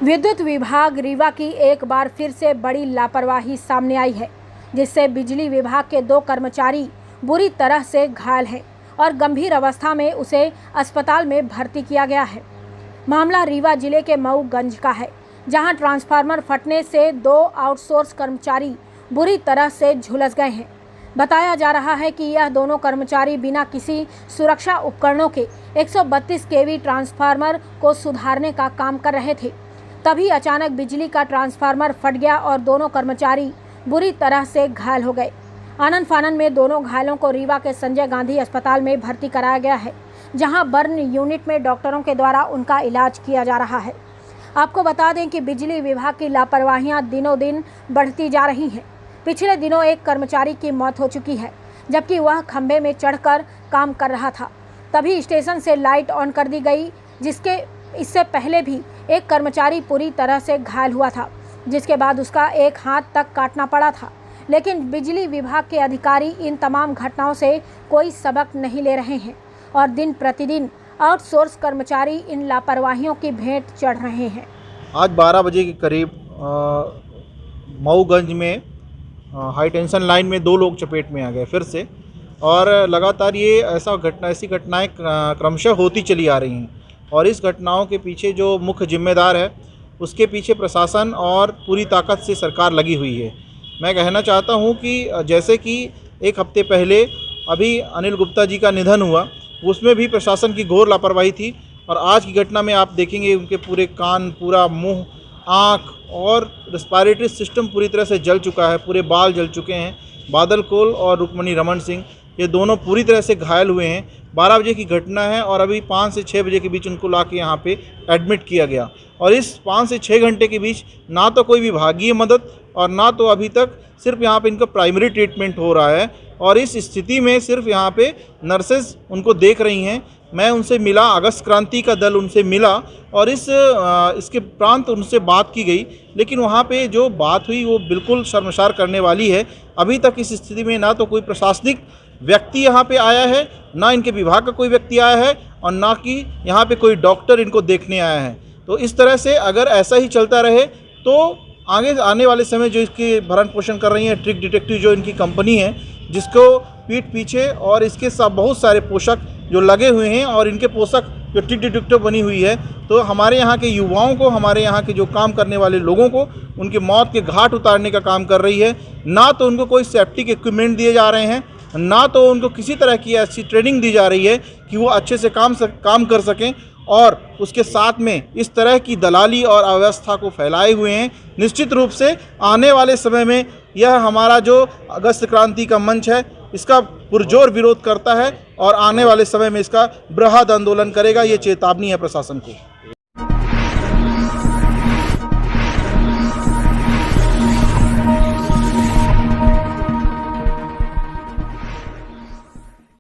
विद्युत विभाग रीवा की एक बार फिर से बड़ी लापरवाही सामने आई है, जिससे बिजली विभाग के 2 कर्मचारी बुरी तरह से घायल हैं और गंभीर अवस्था में उसे अस्पताल में भर्ती किया गया है। मामला रीवा जिले के मऊगंज का है, जहां ट्रांसफार्मर फटने से 2 आउटसोर्स कर्मचारी बुरी तरह से झुलस गए हैं। बताया जा रहा है कि यह दोनों कर्मचारी बिना किसी सुरक्षा उपकरणों के 132 केवी ट्रांसफार्मर को सुधारने का काम कर रहे थे। तभी अचानक बिजली का ट्रांसफार्मर फट गया और दोनों कर्मचारी बुरी तरह से घायल हो गए। आनन फानन में दोनों घायलों को रीवा के संजय गांधी अस्पताल में भर्ती कराया गया है, जहां बर्न यूनिट में डॉक्टरों के द्वारा उनका इलाज किया जा रहा है। आपको बता दें कि बिजली विभाग की लापरवाहियां दिनों दिन बढ़ती जा रही हैं। पिछले दिनों एक कर्मचारी की मौत हो चुकी है, जबकि वह खंभे में चढ़कर काम कर रहा था। तभी स्टेशन से लाइट ऑन कर दी गई, इससे पहले भी एक कर्मचारी पूरी तरह से घायल हुआ था, जिसके बाद उसका एक हाथ तक काटना पड़ा था। लेकिन बिजली विभाग के अधिकारी इन तमाम घटनाओं से कोई सबक नहीं ले रहे हैं और दिन प्रतिदिन आउटसोर्स कर्मचारी इन लापरवाहियों की भेंट चढ़ रहे हैं। आज 12 बजे के करीब मऊगंज में हाई टेंशन लाइन में 2 लोग चपेट में आ गए फिर से, और लगातार ये ऐसी घटनाएं क्रमशः होती चली आ रही हैं। और इस घटनाओं के पीछे जो मुख्य जिम्मेदार है, उसके पीछे प्रशासन और पूरी ताकत से सरकार लगी हुई है। मैं कहना चाहता हूं कि जैसे कि एक हफ्ते पहले अभी अनिल गुप्ता जी का निधन हुआ, उसमें भी प्रशासन की घोर लापरवाही थी। और आज की घटना में आप देखेंगे उनके पूरे कान, पूरा मुंह, आँख और रेस्पिरेटरी सिस्टम पूरी तरह से जल चुका है, पूरे बाल जल चुके हैं। बादल कोल और रुक्मणी रमन सिंह, ये दोनों पूरी तरह से घायल हुए हैं। 12 बजे की घटना है और अभी 5 से 6 बजे के बीच उनको लाके यहाँ पे एडमिट किया गया। और इस 5 से 6 घंटे के बीच ना तो कोई विभागीय मदद और ना तो अभी तक सिर्फ यहाँ पे इनका प्राइमरी ट्रीटमेंट हो रहा है। और इस स्थिति में सिर्फ यहाँ पे नर्सेज उनको देख रही हैं। मैं उनसे मिला, अगस्त क्रांति का दल उनसे मिला और इसके प्रांत उनसे बात की गई, लेकिन वहाँ पे जो बात हुई वो बिल्कुल शर्मसार करने वाली है। अभी तक इस स्थिति में ना तो कोई प्रशासनिक व्यक्ति यहाँ पे आया है, ना इनके विभाग का कोई व्यक्ति आया है और ना कि यहाँ पे कोई डॉक्टर इनको देखने आया है। तो इस तरह से अगर ऐसा ही चलता रहे तो आगे आने वाले समय जो इसकी भरण पोषण कर रही है ट्रिक डिटेक्टिव जो इनकी कंपनी है, जिसको पीठ पीछे और इसके साथ बहुत सारे पोषक जो लगे हुए हैं और इनके पोषक जो ट्रिक डिटेक्टिव बनी हुई है, तो हमारे यहाँ के युवाओं को, हमारे यहाँ के जो काम करने वाले लोगों को उनकी मौत के घाट उतारने का काम कर रही है। ना तो उनको कोई सेफ्टी के इक्विपमेंट दिए जा रहे हैं, ना तो उनको किसी तरह की ऐसी ट्रेनिंग दी जा रही है कि वो अच्छे से काम कर सकें। और उसके साथ में इस तरह की दलाली और अव्यवस्था को फैलाए हुए हैं। निश्चित रूप से आने वाले समय में यह हमारा जो अगस्त क्रांति का मंच है, इसका पुरजोर विरोध करता है और आने वाले समय में इसका बृहद आंदोलन करेगा। ये चेतावनी है प्रशासन को।